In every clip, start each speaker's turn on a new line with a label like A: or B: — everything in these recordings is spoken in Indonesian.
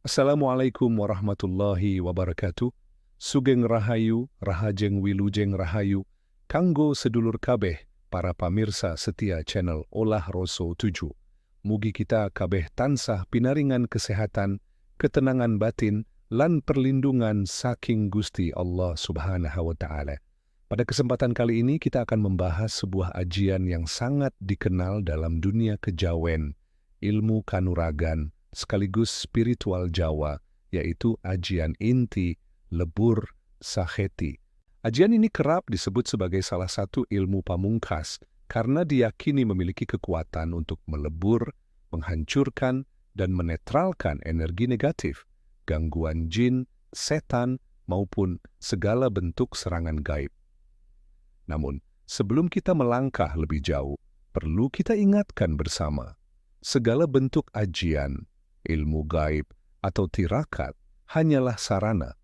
A: Assalamualaikum warahmatullahi wabarakatuh. Sugeng Rahayu, Rahajeng Wilujeng Rahayu, kanggo sedulur kabeh, para pamirsa setia channel Olah Roso 7. Mugi kita kabeh tansah pinaringan kesehatan, ketenangan batin, lan perlindungan saking Gusti Allah Subhanahu wa Ta'ala. Pada kesempatan kali ini kita akan membahas sebuah ajian yang sangat dikenal dalam dunia kejawen, ilmu kanuragan, sekaligus spiritual Jawa, yaitu ajian inti lebur saheti. Ajian ini kerap disebut sebagai salah satu ilmu pamungkas karena diyakini memiliki kekuatan untuk melebur, menghancurkan, dan menetralkan energi negatif, gangguan jin, setan, maupun segala bentuk serangan gaib. Namun, sebelum kita melangkah lebih jauh, perlu kita ingatkan bersama, segala bentuk ajian, ilmu gaib, atau tirakat hanyalah sarana.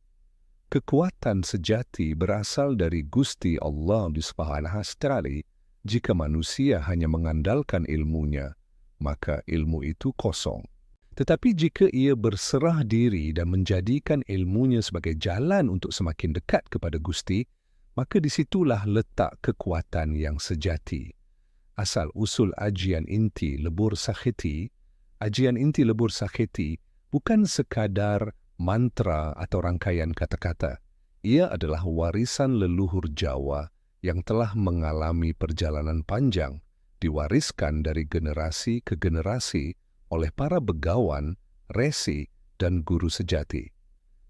A: Kekuatan sejati berasal dari Gusti Allah Subhanahu wa Ta'ala. Jika manusia hanya mengandalkan ilmunya, maka ilmu itu kosong. Tetapi jika ia berserah diri dan menjadikan ilmunya sebagai jalan untuk semakin dekat kepada Gusti, maka disitulah letak kekuatan yang sejati. Asal-usul ajian inti lebur saheti, ajian inti lebur saheti bukan sekadar mantra atau rangkaian kata-kata. Ia adalah warisan leluhur Jawa yang telah mengalami perjalanan panjang, diwariskan dari generasi ke generasi oleh para begawan, resi, dan guru sejati.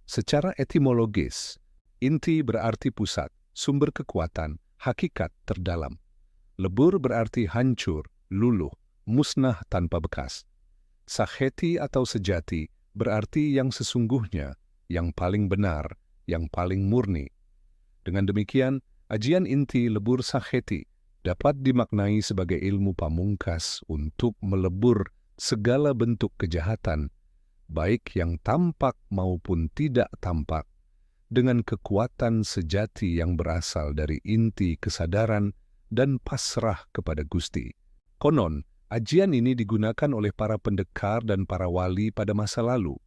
A: Secara etimologis, inti berarti pusat, sumber kekuatan, hakikat terdalam. Lebur berarti hancur, luluh, musnah tanpa bekas. Saheti atau sejati berarti yang sesungguhnya, yang paling benar, yang paling murni. Dengan demikian, ajian inti lebur saheti dapat dimaknai sebagai ilmu pamungkas untuk melebur segala bentuk kejahatan, baik yang tampak maupun tidak tampak, dengan kekuatan sejati yang berasal dari inti kesadaran dan pasrah kepada Gusti. Konon, ajian ini digunakan oleh para pendekar dan para wali pada masa lalu,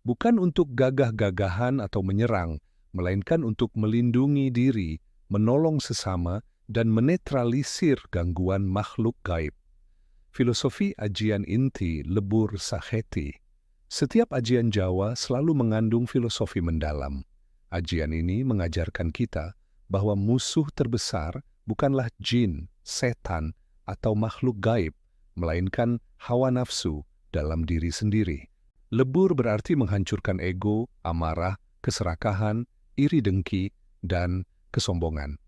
A: bukan untuk gagah-gagahan atau menyerang, melainkan untuk melindungi diri, menolong sesama, dan menetralisir gangguan makhluk gaib. Filosofi ajian inti lebur saheti. Setiap ajian Jawa selalu mengandung filosofi mendalam. Ajian ini mengajarkan kita bahwa musuh terbesar bukanlah jin, setan, atau makhluk gaib, melainkan hawa nafsu dalam diri sendiri. Lebur berarti menghancurkan ego, amarah, keserakahan, iri dengki, dan kesombongan.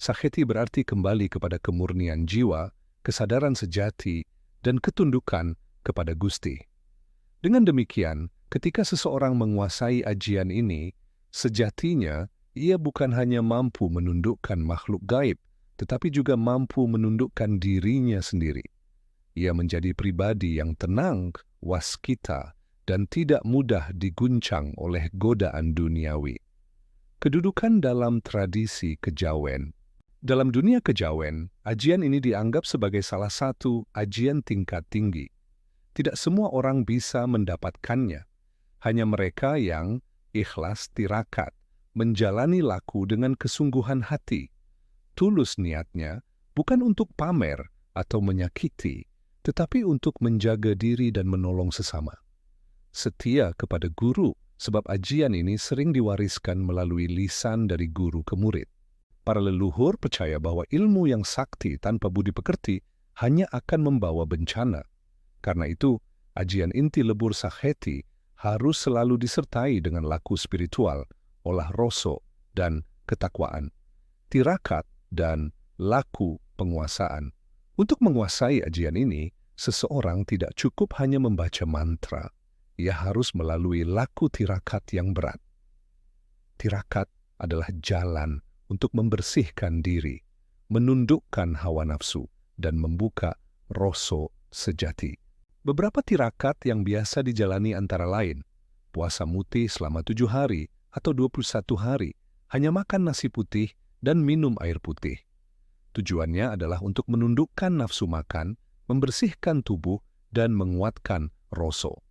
A: Saheti berarti kembali kepada kemurnian jiwa, kesadaran sejati, dan ketundukan kepada Gusti. Dengan demikian, ketika seseorang menguasai ajian ini, sejatinya ia bukan hanya mampu menundukkan makhluk gaib, tetapi juga mampu menundukkan dirinya sendiri. Ia menjadi pribadi yang tenang, waskita, dan tidak mudah diguncang oleh godaan duniawi. Kedudukan dalam tradisi kejawen. Dalam dunia kejawen, ajian ini dianggap sebagai salah satu ajian tingkat tinggi. Tidak semua orang bisa mendapatkannya. Hanya mereka yang ikhlas tirakat, menjalani laku dengan kesungguhan hati. Tulus niatnya bukan untuk pamer atau menyakiti, tetapi untuk menjaga diri dan menolong sesama. Setia kepada guru, sebab ajian ini sering diwariskan melalui lisan dari guru ke murid. Para leluhur percaya bahwa ilmu yang sakti tanpa budi pekerti hanya akan membawa bencana. Karena itu, ajian inti lebur saheti harus selalu disertai dengan laku spiritual, olah roso, dan ketakwaan, tirakat, dan laku penguasaan. Untuk menguasai ajian ini, seseorang tidak cukup hanya membaca mantra. Ia harus melalui laku tirakat yang berat. Tirakat adalah jalan untuk membersihkan diri, menundukkan hawa nafsu, dan membuka roso sejati. Beberapa tirakat yang biasa dijalani antara lain, puasa mutih selama 7 hari atau 21 hari, hanya makan nasi putih dan minum air putih. Tujuannya adalah untuk menundukkan nafsu makan, membersihkan tubuh, dan menguatkan roso.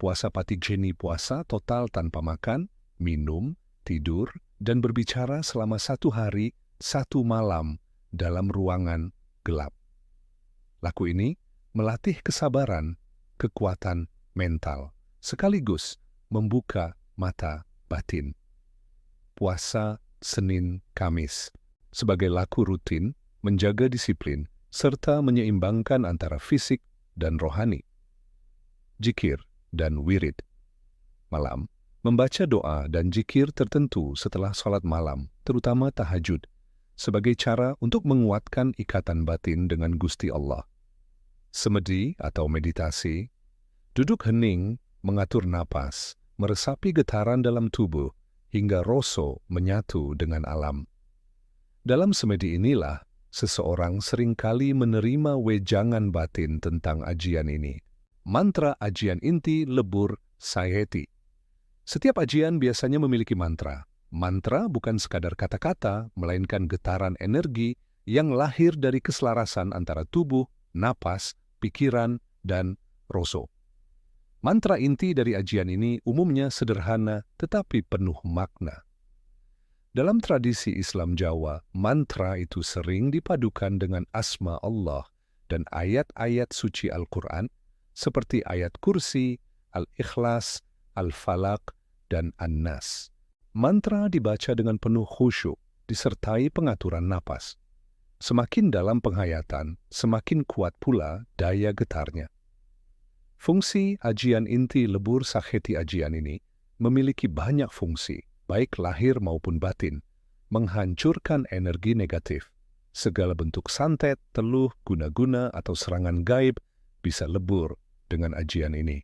A: puasa Patigeni, puasa total tanpa makan, minum, tidur, dan berbicara selama 1 hari, 1 malam dalam ruangan gelap. Laku ini melatih kesabaran, kekuatan mental, sekaligus membuka mata batin. Puasa Senin Kamis sebagai laku rutin, menjaga disiplin, serta menyeimbangkan antara fisik dan rohani. Jikir dan wirid. Malam, membaca doa dan jikir tertentu setelah sholat malam, terutama tahajud, sebagai cara untuk menguatkan ikatan batin dengan Gusti Allah. Semedi atau meditasi, duduk hening, mengatur napas, meresapi getaran dalam tubuh, hingga roso menyatu dengan alam. Dalam semedi inilah, seseorang seringkali menerima wejangan batin tentang ajian ini. Mantra ajian inti lebur sayeti. Setiap ajian biasanya memiliki mantra. Mantra bukan sekadar kata-kata, melainkan getaran energi yang lahir dari keselarasan antara tubuh, napas, pikiran, dan roso. Mantra inti dari ajian ini umumnya sederhana tetapi penuh makna. Dalam tradisi Islam Jawa, mantra itu sering dipadukan dengan asma Allah dan ayat-ayat suci Al-Quran seperti ayat Kursi, Al-Ikhlas, Al-Falaq, dan An-Nas. Mantra dibaca dengan penuh khusyuk, disertai pengaturan napas. Semakin dalam penghayatan, semakin kuat pula daya getarnya. Fungsi ajian inti lebur sakheti ajian ini memiliki banyak fungsi, baik lahir maupun batin, menghancurkan energi negatif. Segala bentuk santet, teluh, guna-guna, atau serangan gaib bisa lebur dengan ajian ini.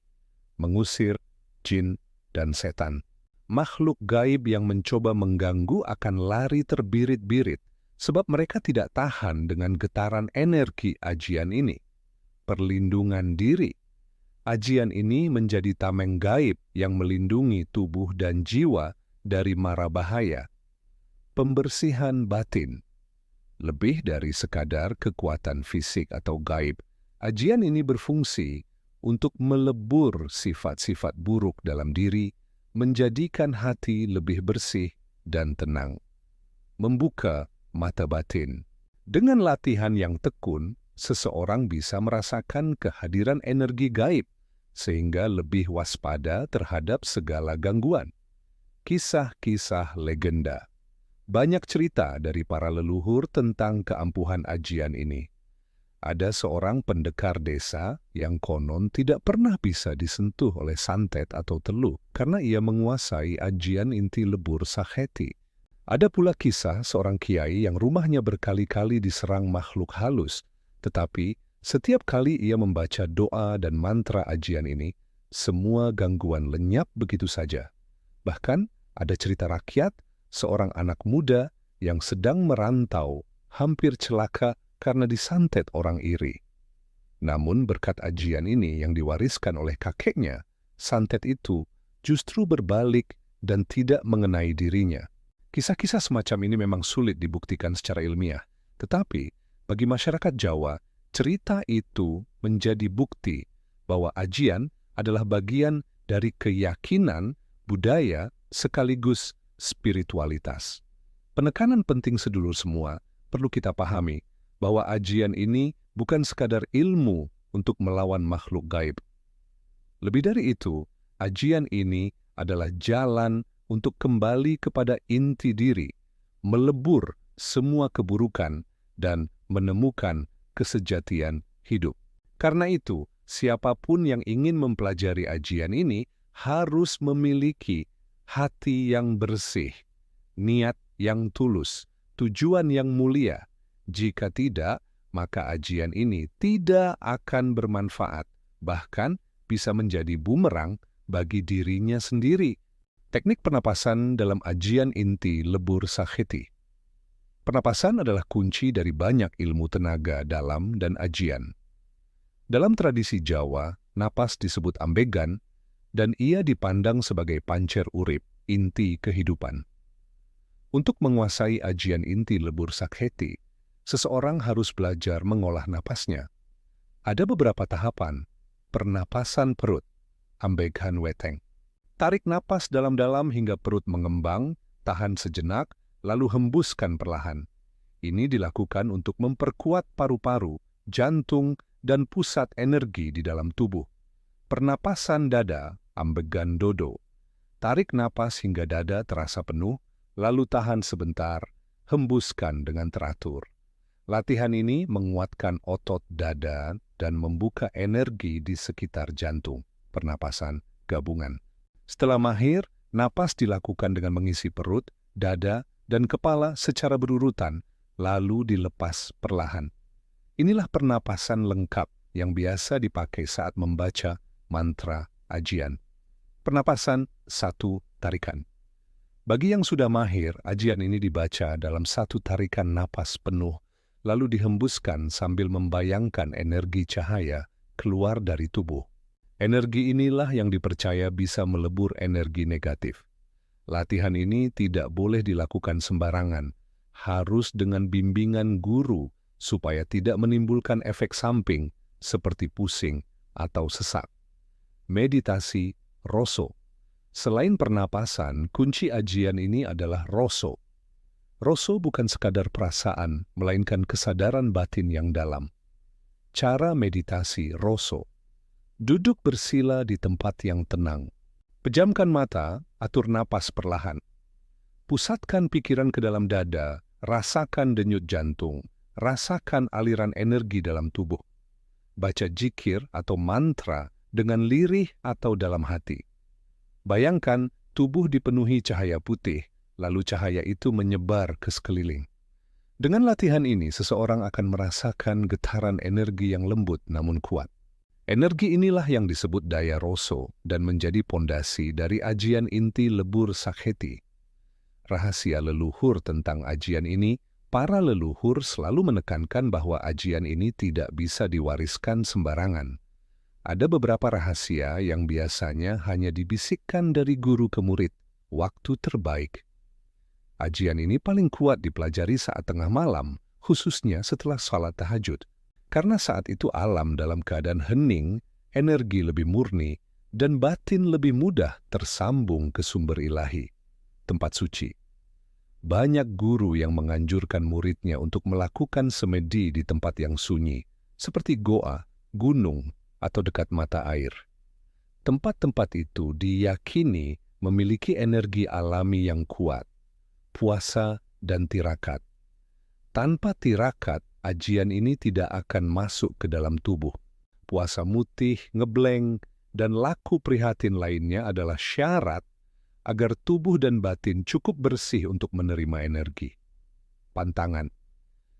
A: Mengusir jin dan setan. Makhluk gaib yang mencoba mengganggu akan lari terbirit-birit, sebab mereka tidak tahan dengan getaran energi ajian ini. Perlindungan diri. Ajian ini menjadi tameng gaib yang melindungi tubuh dan jiwa dari mara bahaya. Pembersihan batin. Lebih dari sekadar kekuatan fisik atau gaib, ajian ini berfungsi untuk melebur sifat-sifat buruk dalam diri, menjadikan hati lebih bersih dan tenang. Membuka mata batin. Dengan latihan yang tekun, seseorang bisa merasakan kehadiran energi gaib, sehingga lebih waspada terhadap segala gangguan. Kisah-kisah legenda. Banyak cerita dari para leluhur tentang keampuhan ajian ini. Ada seorang pendekar desa yang konon tidak pernah bisa disentuh oleh santet atau teluh karena ia menguasai ajian inti lebur sakheti. Ada pula kisah seorang kiai yang rumahnya berkali-kali diserang makhluk halus, tetapi setiap kali ia membaca doa dan mantra ajian ini, semua gangguan lenyap begitu saja. Bahkan ada cerita rakyat, seorang anak muda yang sedang merantau, hampir celaka karena disantet orang iri. Namun berkat ajian ini yang diwariskan oleh kakeknya, santet itu justru berbalik dan tidak mengenai dirinya. Kisah-kisah semacam ini memang sulit dibuktikan secara ilmiah, tetapi bagi masyarakat Jawa, cerita itu menjadi bukti bahwa ajian adalah bagian dari keyakinan, budaya, sekaligus spiritualitas. Penekanan penting sedulur semua, perlu kita pahami bahwa ajian ini bukan sekadar ilmu untuk melawan makhluk gaib. Lebih dari itu, ajian ini adalah jalan untuk kembali kepada inti diri, melebur semua keburukan, dan menemukan kesejatian hidup. Karena itu, siapapun yang ingin mempelajari ajian ini harus memiliki hati yang bersih, niat yang tulus, tujuan yang mulia. Jika tidak, maka ajian ini tidak akan bermanfaat, bahkan bisa menjadi bumerang bagi dirinya sendiri. Teknik pernapasan dalam ajian inti lebur sakheti. Pernapasan adalah kunci dari banyak ilmu tenaga dalam dan ajian. Dalam tradisi Jawa, napas disebut ambegan, dan ia dipandang sebagai pancer urip, inti kehidupan. Untuk menguasai ajian inti lebur sakheti, seseorang harus belajar mengolah napasnya. Ada beberapa tahapan: pernapasan perut, Ambegan Weteng. Tarik napas dalam-dalam hingga perut mengembang, tahan sejenak, lalu hembuskan perlahan. Ini dilakukan untuk memperkuat paru-paru, jantung, dan pusat energi di dalam tubuh. Pernapasan dada, ambegan dodo. Tarik napas hingga dada terasa penuh, lalu tahan sebentar, hembuskan dengan teratur. Latihan ini menguatkan otot dada dan membuka energi di sekitar jantung. Pernapasan gabungan. Setelah mahir, napas dilakukan dengan mengisi perut, dada, dan kepala secara berurutan, lalu dilepas perlahan. Inilah pernapasan lengkap yang biasa dipakai saat membaca mantra ajian. Pernapasan 1 tarikan. Bagi yang sudah mahir, ajian ini dibaca dalam 1 tarikan napas penuh, lalu dihembuskan sambil membayangkan energi cahaya keluar dari tubuh. Energi inilah yang dipercaya bisa melebur energi negatif. Latihan ini tidak boleh dilakukan sembarangan, harus dengan bimbingan guru supaya tidak menimbulkan efek samping seperti pusing atau sesak. Meditasi Roso. Selain pernapasan, kunci ajian ini adalah Roso. Roso bukan sekadar perasaan, melainkan kesadaran batin yang dalam. Cara meditasi Roso. Duduk bersila di tempat yang tenang. Pejamkan mata, atur napas perlahan. Pusatkan pikiran ke dalam dada, rasakan denyut jantung, rasakan aliran energi dalam tubuh. Baca zikir atau mantra dengan lirih atau dalam hati. Bayangkan tubuh dipenuhi cahaya putih, lalu cahaya itu menyebar ke sekeliling. Dengan latihan ini, seseorang akan merasakan getaran energi yang lembut namun kuat. Energi inilah yang disebut daya Roso dan menjadi pondasi dari ajian inti lebur Sakheti. Rahasia leluhur tentang ajian ini, para leluhur selalu menekankan bahwa ajian ini tidak bisa diwariskan sembarangan. Ada beberapa rahasia yang biasanya hanya dibisikkan dari guru ke murid, waktu terbaik. Ajian ini paling kuat dipelajari saat tengah malam, khususnya setelah salat tahajud. Karena saat itu alam dalam keadaan hening, energi lebih murni, dan batin lebih mudah tersambung ke sumber ilahi, tempat suci. Banyak guru yang menganjurkan muridnya untuk melakukan semedi di tempat yang sunyi, seperti goa, gunung, atau dekat mata air. Tempat-tempat itu diyakini memiliki energi alami yang kuat, puasa dan tirakat. Tanpa tirakat, ajian ini tidak akan masuk ke dalam tubuh. Puasa mutih, ngebleng, dan laku prihatin lainnya adalah syarat agar tubuh dan batin cukup bersih untuk menerima energi. Pantangan.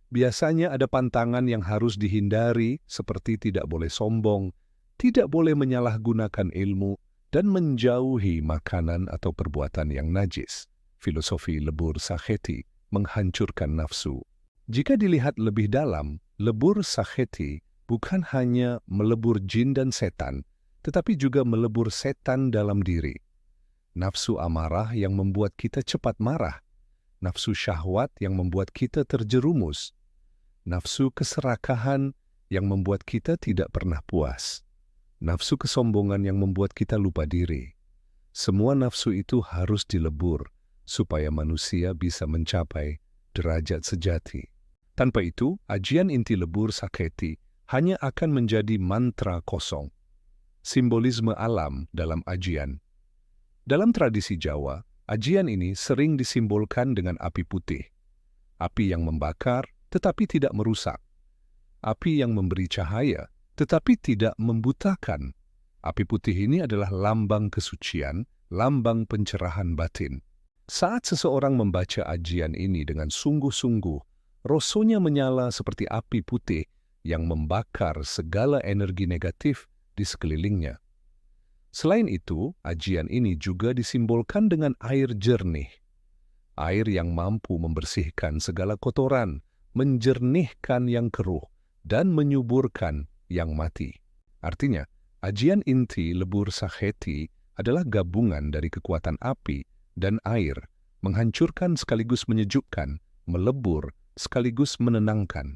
A: Biasanya ada pantangan yang harus dihindari, seperti tidak boleh sombong, tidak boleh menyalahgunakan ilmu, dan menjauhi makanan atau perbuatan yang najis. Filosofi lebur Sakheti menghancurkan nafsu. Jika dilihat lebih dalam, lebur Sakheti bukan hanya melebur jin dan setan, tetapi juga melebur setan dalam diri. Nafsu amarah yang membuat kita cepat marah, nafsu syahwat yang membuat kita terjerumus, nafsu keserakahan yang membuat kita tidak pernah puas, nafsu kesombongan yang membuat kita lupa diri. Semua nafsu itu harus dilebur supaya manusia bisa mencapai derajat sejati. Tanpa itu, ajian inti lebur Sakheti hanya akan menjadi mantra kosong. Simbolisme alam dalam ajian. Dalam tradisi Jawa, ajian ini sering disimbolkan dengan api putih. Api yang membakar tetapi tidak merusak. Api yang memberi cahaya tetapi tidak membutakan. Api putih ini adalah lambang kesucian, lambang pencerahan batin. Saat seseorang membaca ajian ini dengan sungguh-sungguh, rosonya menyala seperti api putih yang membakar segala energi negatif di sekelilingnya. Selain itu, ajian ini juga disimbolkan dengan air jernih. Air yang mampu membersihkan segala kotoran, menjernihkan yang keruh, dan menyuburkan yang mati. Artinya, ajian inti lebur Sakheti adalah gabungan dari kekuatan api dan air, menghancurkan sekaligus menyejukkan, melebur sekaligus menenangkan.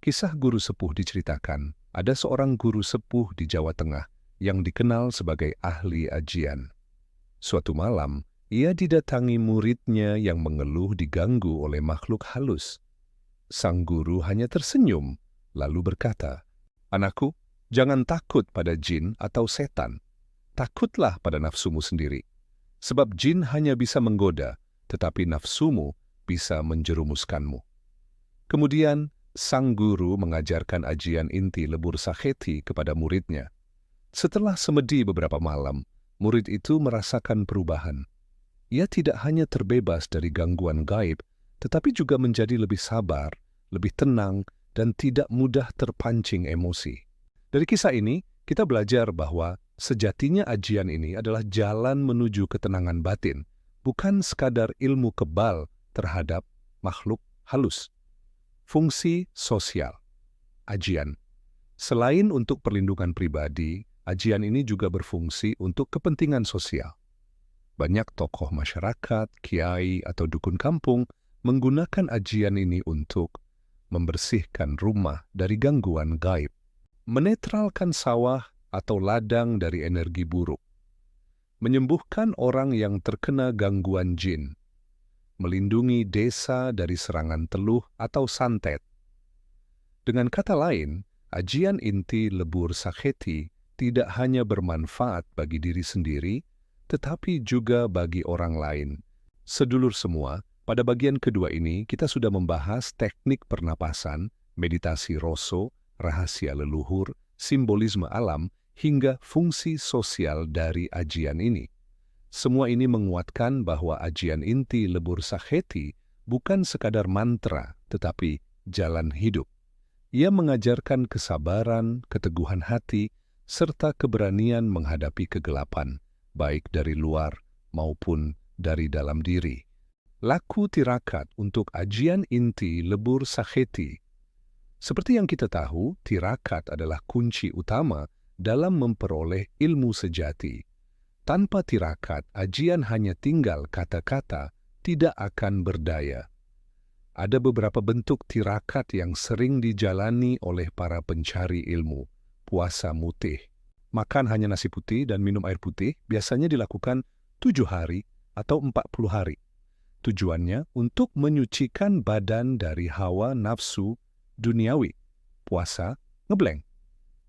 A: Kisah guru sepuh diceritakan, ada seorang guru sepuh di Jawa Tengah yang dikenal sebagai ahli ajian. Suatu malam, ia didatangi muridnya yang mengeluh diganggu oleh makhluk halus. Sang guru hanya tersenyum, lalu berkata, "Anakku, jangan takut pada jin atau setan. Takutlah pada nafsumu sendiri. Sebab jin hanya bisa menggoda, tetapi nafsumu bisa menjerumuskanmu." Kemudian, sang guru mengajarkan ajian inti lebur sakheti kepada muridnya. Setelah semedi beberapa malam, murid itu merasakan perubahan. Ia tidak hanya terbebas dari gangguan gaib, tetapi juga menjadi lebih sabar, lebih tenang, dan tidak mudah terpancing emosi. Dari kisah ini, kita belajar bahwa sejatinya ajian ini adalah jalan menuju ketenangan batin, bukan sekadar ilmu kebal terhadap makhluk halus. Fungsi sosial ajian. Selain untuk perlindungan pribadi, ajian ini juga berfungsi untuk kepentingan sosial. Banyak tokoh masyarakat, kiai, atau dukun kampung menggunakan ajian ini untuk membersihkan rumah dari gangguan gaib, menetralkan sawah atau ladang dari energi buruk, menyembuhkan orang yang terkena gangguan jin, melindungi desa dari serangan teluh atau santet. Dengan kata lain, ajian inti lebur sakheti tidak hanya bermanfaat bagi diri sendiri, tetapi juga bagi orang lain. Sedulur semua, pada bagian kedua ini kita sudah membahas teknik pernapasan, meditasi roso, rahasia leluhur, simbolisme alam, hingga fungsi sosial dari ajian ini. Semua ini menguatkan bahwa ajian inti lebur sakheti bukan sekadar mantra, tetapi jalan hidup. Ia mengajarkan kesabaran, keteguhan hati, serta keberanian menghadapi kegelapan, baik dari luar maupun dari dalam diri. Laku tirakat untuk ajian inti lebur sakheti. Seperti yang kita tahu, tirakat adalah kunci utama dalam memperoleh ilmu sejati. Tanpa tirakat, ajian hanya tinggal kata-kata, tidak akan berdaya. Ada beberapa bentuk tirakat yang sering dijalani oleh para pencari ilmu. Puasa mutih. Makan hanya nasi putih dan minum air putih biasanya dilakukan 7 hari atau 40 hari. Tujuannya untuk menyucikan badan dari hawa nafsu duniawi. Puasa ngeblank.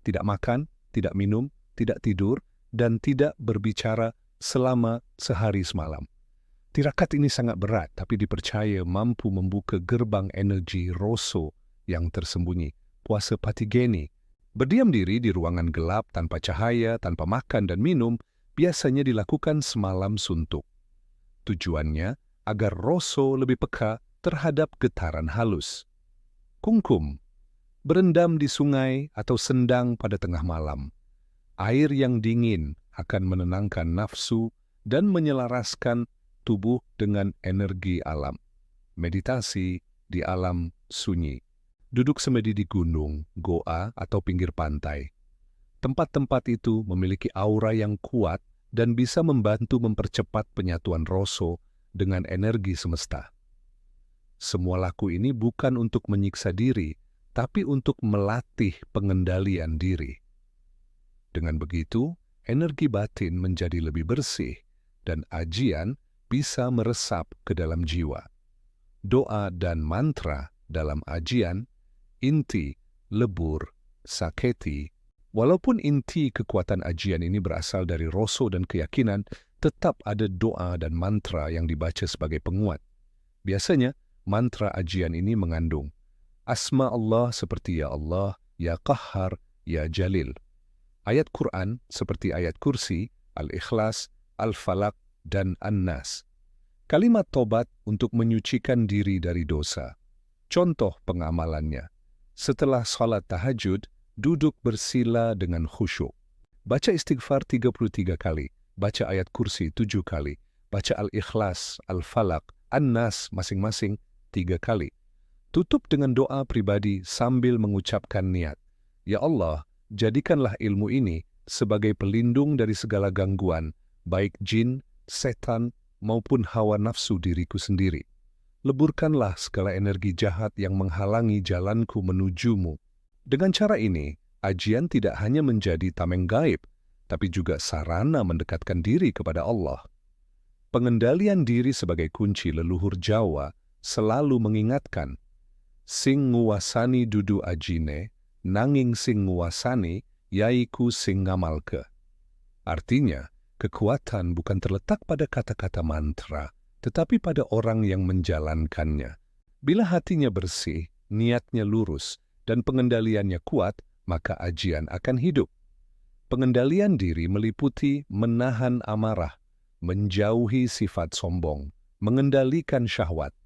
A: Tidak makan, tidak minum, tidak tidur, dan tidak berbicara selama sehari semalam. Tirakat ini sangat berat, tapi dipercaya mampu membuka gerbang energi roso yang tersembunyi. Puasa patigeni. Berdiam diri di ruangan gelap tanpa cahaya, tanpa makan dan minum, biasanya dilakukan semalam suntuk. Tujuannya agar roso lebih peka terhadap getaran halus. Kungkum. Berendam di sungai atau sendang pada tengah malam. Air yang dingin akan menenangkan nafsu dan menyelaraskan tubuh dengan energi alam. Meditasi di alam sunyi. Duduk semedi di gunung, goa, atau pinggir pantai. Tempat-tempat itu memiliki aura yang kuat dan bisa membantu mempercepat penyatuan roso dengan energi semesta. Semua laku ini bukan untuk menyiksa diri, tapi untuk melatih pengendalian diri. Dengan begitu, energi batin menjadi lebih bersih dan ajian bisa meresap ke dalam jiwa. Doa dan mantra dalam ajian, inti, lebur, sakheti. Walaupun inti kekuatan ajian ini berasal dari roso dan keyakinan, tetap ada doa dan mantra yang dibaca sebagai penguat. Biasanya, mantra ajian ini mengandung asma Allah seperti Ya Allah, Ya Qahhar, Ya Jalil. Ayat Quran seperti ayat kursi, Al-Ikhlas, Al-Falaq, dan An-Nas. Kalimat tobat untuk menyucikan diri dari dosa. Contoh pengamalannya. Setelah salat tahajud, duduk bersila dengan khusyuk. Baca istighfar 33 kali. Baca ayat kursi 7 kali. Baca Al-Ikhlas, Al-Falaq, An-Nas masing-masing 3 kali. Tutup dengan doa pribadi sambil mengucapkan niat. Ya Allah, jadikanlah ilmu ini sebagai pelindung dari segala gangguan, baik jin, setan, maupun hawa nafsu diriku sendiri. Leburkanlah segala energi jahat yang menghalangi jalanku menujumu. Dengan cara ini, ajian tidak hanya menjadi tameng gaib, tapi juga sarana mendekatkan diri kepada Allah. Pengendalian diri sebagai kunci leluhur Jawa selalu mengingatkan, sing nguwasani dudu ajine, nanging sing nguwasani yaiku sing ngamalke. Artinya, kekuatan bukan terletak pada kata-kata mantra, tetapi pada orang yang menjalankannya. Bila hatinya bersih, niatnya lurus, dan pengendaliannya kuat, maka ajian akan hidup. Pengendalian diri meliputi menahan amarah, menjauhi sifat sombong, mengendalikan syahwat,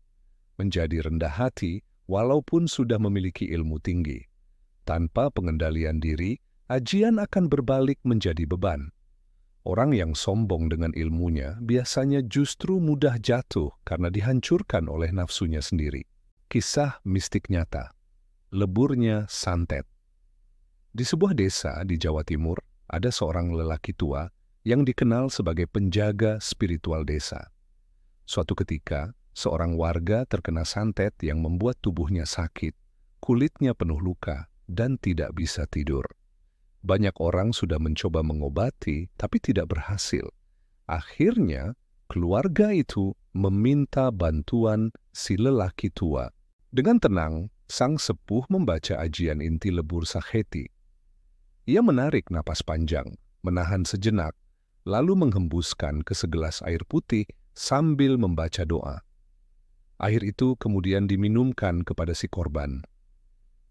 A: menjadi rendah hati walaupun sudah memiliki ilmu tinggi. Tanpa pengendalian diri, ajian akan berbalik menjadi beban. Orang yang sombong dengan ilmunya biasanya justru mudah jatuh karena dihancurkan oleh nafsunya sendiri. Kisah mistik nyata. Leburnya santet. Di sebuah desa di Jawa Timur, ada seorang lelaki tua yang dikenal sebagai penjaga spiritual desa. Suatu ketika, seorang warga terkena santet yang membuat tubuhnya sakit, kulitnya penuh luka, dan tidak bisa tidur. Banyak orang sudah mencoba mengobati, tapi tidak berhasil. Akhirnya, keluarga itu meminta bantuan si lelaki tua. Dengan tenang, sang sepuh membaca ajian inti lebur sakheti. Ia menarik napas panjang, menahan sejenak, lalu menghembuskan ke segelas air putih sambil membaca doa. Air itu kemudian diminumkan kepada si korban.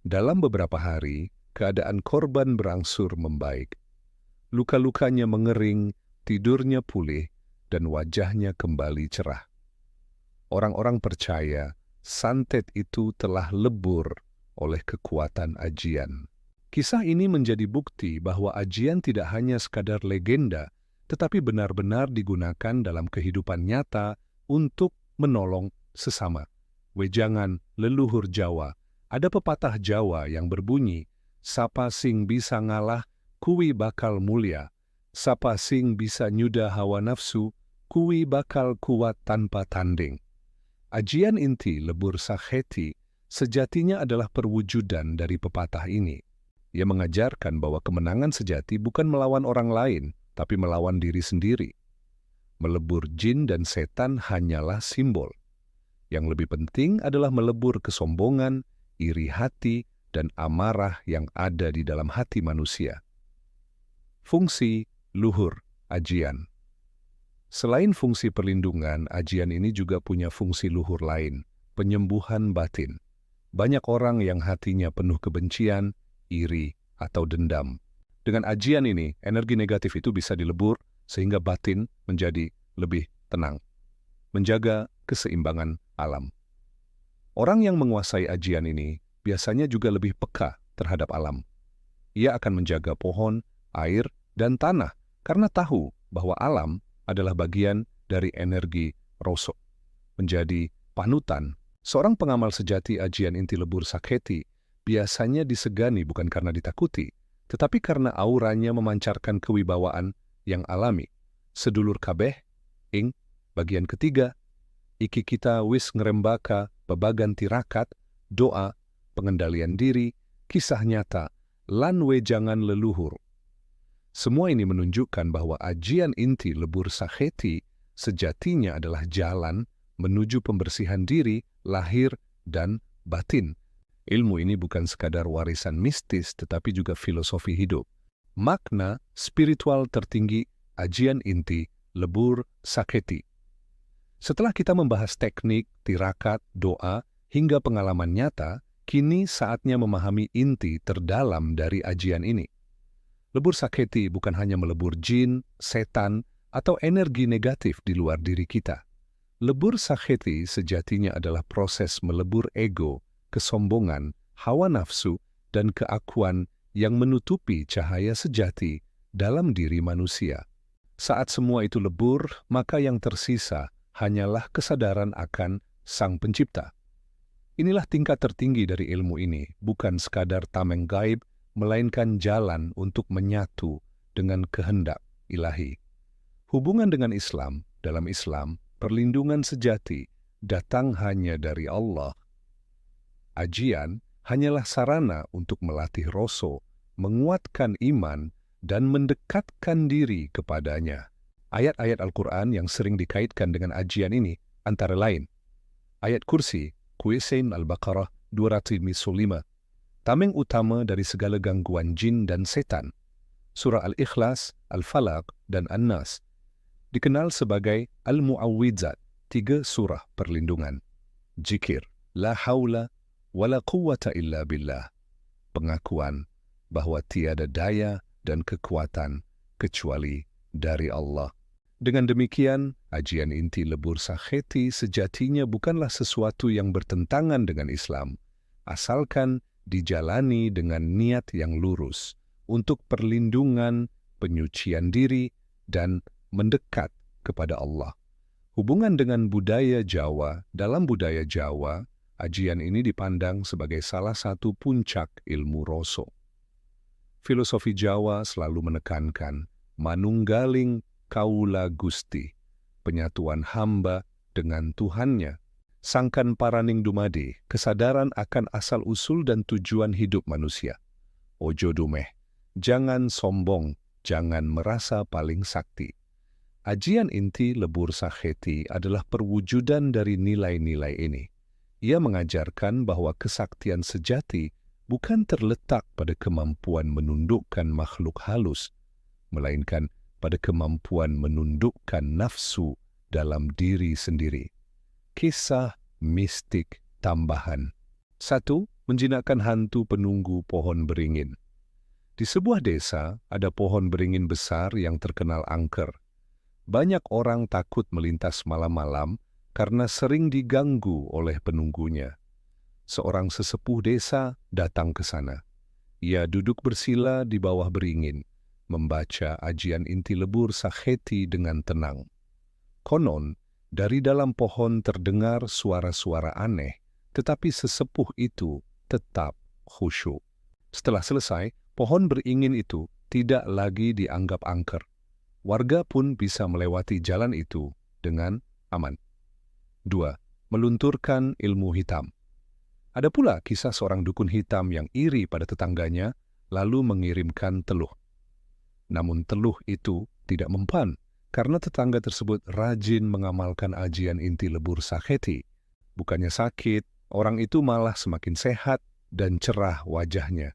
A: Dalam beberapa hari, keadaan korban berangsur membaik. Luka-lukanya mengering, tidurnya pulih, dan wajahnya kembali cerah. Orang-orang percaya santet itu telah lebur oleh kekuatan ajian. Kisah ini menjadi bukti bahwa ajian tidak hanya sekadar legenda, tetapi benar-benar digunakan dalam kehidupan nyata untuk menolong sesama. Wejangan leluhur Jawa. Ada pepatah Jawa yang berbunyi, sapa sing bisa ngalah, kuwi bakal mulia. Sapa sing bisa nyuda hawa nafsu, kuwi bakal kuat tanpa tanding. Ajian inti lebur sakheti sejatinya adalah perwujudan dari pepatah ini. Ia mengajarkan bahwa kemenangan sejati bukan melawan orang lain, tapi melawan diri sendiri. Melebur jin dan setan hanyalah simbol. Yang lebih penting adalah melebur kesombongan, iri hati, dan amarah yang ada di dalam hati manusia. Fungsi luhur ajian. Selain fungsi perlindungan, ajian ini juga punya fungsi luhur lain, penyembuhan batin. Banyak orang yang hatinya penuh kebencian, iri, atau dendam. Dengan ajian ini, energi negatif itu bisa dilebur sehingga batin menjadi lebih tenang, menjaga keseimbangan alam. Orang yang menguasai ajian ini biasanya juga lebih peka terhadap alam. Ia akan menjaga pohon, air, dan tanah karena tahu bahwa alam adalah bagian dari energi roso. Menjadi panutan, seorang pengamal sejati ajian inti lebur sakheti biasanya disegani bukan karena ditakuti, tetapi karena auranya memancarkan kewibawaan yang alami. Sedulur kabeh, ing, bagian ketiga, iki kita wis ngerembaka, bebagan tirakat, doa, pengendalian diri, kisah nyata, lan wejangan leluhur. Semua ini menunjukkan bahwa ajian inti lebur sakheti sejatinya adalah jalan menuju pembersihan diri, lahir, dan batin. Ilmu ini bukan sekadar warisan mistis, tetapi juga filosofi hidup. Makna spiritual tertinggi ajian inti lebur sakheti. Setelah kita membahas teknik, tirakat, doa, hingga pengalaman nyata, kini saatnya memahami inti terdalam dari ajian ini. Lebur sakheti bukan hanya melebur jin, setan, atau energi negatif di luar diri kita. Lebur sakheti sejatinya adalah proses melebur ego, kesombongan, hawa nafsu, dan keakuan yang menutupi cahaya sejati dalam diri manusia. Saat semua itu lebur, maka yang tersisa hanyalah kesadaran akan Sang Pencipta. Inilah tingkat tertinggi dari ilmu ini, bukan sekadar tameng gaib, melainkan jalan untuk menyatu dengan kehendak ilahi. Hubungan dengan Islam, dalam Islam, perlindungan sejati datang hanya dari Allah. Ajian hanyalah sarana untuk melatih roso, menguatkan iman, dan mendekatkan diri kepadanya. Ayat-ayat Al-Quran yang sering dikaitkan dengan ajian ini antara lain ayat kursi, Quran Al-Baqarah 205, tameng utama dari segala gangguan jin dan setan. Surah Al-Ikhlas, Al-Falaq, dan An-Nas dikenal sebagai Al-Mu'awwidzat, 3 surah perlindungan. Zikir, La haula wa la quwwata illa billah, pengakuan bahwa tiada daya dan kekuatan kecuali dari Allah. Dengan demikian, ajian inti lebur sakheti sejatinya bukanlah sesuatu yang bertentangan dengan Islam, asalkan dijalani dengan niat yang lurus untuk perlindungan, penyucian diri, dan mendekat kepada Allah. Hubungan dengan budaya Jawa, dalam budaya Jawa, ajian ini dipandang sebagai salah satu puncak ilmu roso. Filosofi Jawa selalu menekankan manunggaling kaula Gusti, penyatuan hamba dengan Tuhannya. Sangkan paraning dumadi, kesadaran akan asal-usul dan tujuan hidup manusia. Ojo dumeh, jangan sombong, jangan merasa paling sakti. Ajian inti lebur sakheti adalah perwujudan dari nilai-nilai ini. Ia mengajarkan bahwa kesaktian sejati bukan terletak pada kemampuan menundukkan makhluk halus, melainkan pada kemampuan menundukkan nafsu dalam diri sendiri. Kisah mistik tambahan. 1. Menjinakkan hantu penunggu pohon beringin. Di sebuah desa, ada pohon beringin besar yang terkenal angker. Banyak orang takut melintas malam-malam karena sering diganggu oleh penunggunya. Seorang sesepuh desa datang ke sana. Ia duduk bersila di bawah beringin, membaca ajian inti lebur sakheti dengan tenang. Konon, dari dalam pohon terdengar suara-suara aneh, tetapi sesepuh itu tetap khusyuk. Setelah selesai, pohon beringin itu tidak lagi dianggap angker. Warga pun bisa melewati jalan itu dengan aman. 2. Melunturkan ilmu hitam. Ada pula kisah seorang dukun hitam yang iri pada tetangganya, lalu mengirimkan teluh. Namun teluh itu tidak mempan, karena tetangga tersebut rajin mengamalkan ajian inti lebur sakheti. Bukannya sakit, orang itu malah semakin sehat dan cerah wajahnya.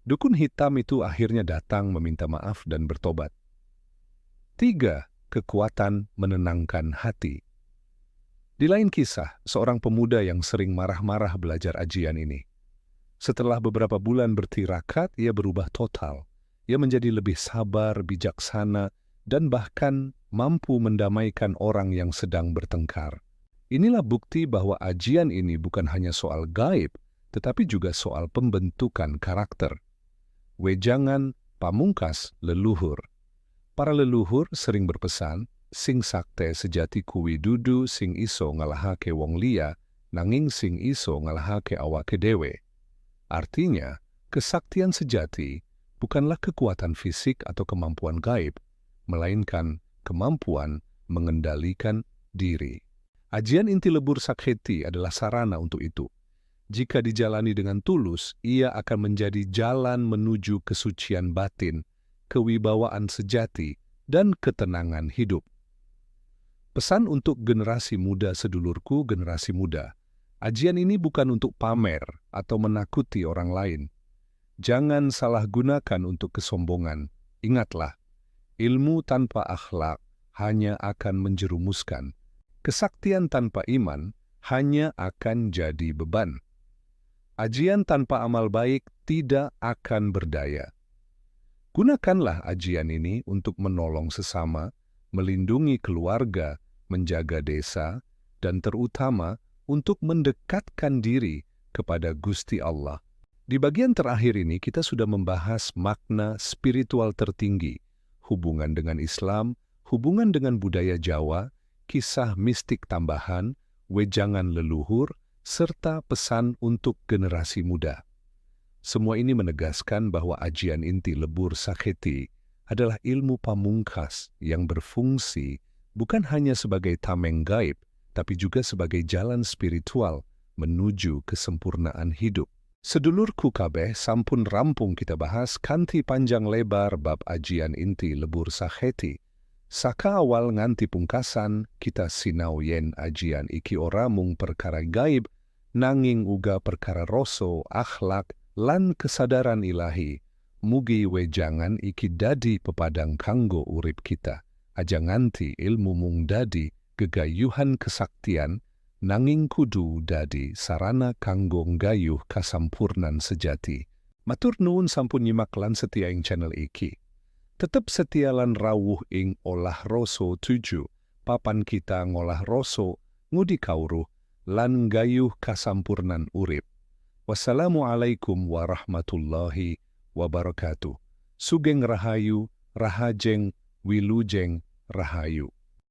A: Dukun hitam itu akhirnya datang meminta maaf dan bertobat. 3. Kekuatan menenangkan hati. Di lain kisah, seorang pemuda yang sering marah-marah belajar ajian ini. Setelah beberapa bulan bertirakat, ia berubah total. Ia menjadi lebih sabar, bijaksana, dan bahkan mampu mendamaikan orang yang sedang bertengkar. Inilah bukti bahwa ajian ini bukan hanya soal gaib, tetapi juga soal pembentukan karakter. Wejangan pamungkas leluhur. Para leluhur sering berpesan, sing sakte sejati kuwi dudu sing iso ngalahake wong liya, nanging sing iso ngalahake awake dewe. Artinya, kesaktian sejati bukanlah kekuatan fisik atau kemampuan gaib, melainkan kemampuan mengendalikan diri. Ajian inti lebur sakheti adalah sarana untuk itu. Jika dijalani dengan tulus, ia akan menjadi jalan menuju kesucian batin, kewibawaan sejati, dan ketenangan hidup. Pesan untuk generasi muda sedulurku, generasi muda. Ajian ini bukan untuk pamer atau menakuti orang lain. Jangan salah gunakan untuk kesombongan. Ingatlah, ilmu tanpa akhlak hanya akan menjerumuskan. Kesaktian tanpa iman hanya akan jadi beban. Ajian tanpa amal baik tidak akan berdaya. Gunakanlah ajian ini untuk menolong sesama, melindungi keluarga, menjaga desa, dan terutama untuk mendekatkan diri kepada Gusti Allah. Di bagian terakhir ini kita sudah membahas makna spiritual tertinggi, hubungan dengan Islam, hubungan dengan budaya Jawa, kisah mistik tambahan, wejangan leluhur, serta pesan untuk generasi muda. Semua ini menegaskan bahwa ajian inti lebur sakheti adalah ilmu pamungkas yang berfungsi bukan hanya sebagai tameng gaib, tapi juga sebagai jalan spiritual menuju kesempurnaan hidup. Sedulurku kabeh sampun rampung kita bahas kanthi panjang lebar bab ajian inti lebur saheti. Saka awal nganti pungkasan kita sinau yen ajian iki ora mung perkara gaib, nanging uga perkara rasa, akhlak, lan kesadaran ilahi. Mugi wejangan iki dadi pepadang kanggo urip kita. Aja nganti ilmu mung dadi gegayuhan kesaktian, nanging kudu dadi sarana kanggo nggayuh kasampurnan sejati. Matur nuwun sampun nyimak lan setia ing channel iki. Tetep setia lan rawuh ing Olah Rasa 7, papan kita ngolah rasa, ngudi kawruh, lan nggayuh kasampurnan urip. Wassalamualaikum warahmatullahi wabarakatuh. Sugeng Rahayu, Rahajeng, Wilujeng, Rahayu.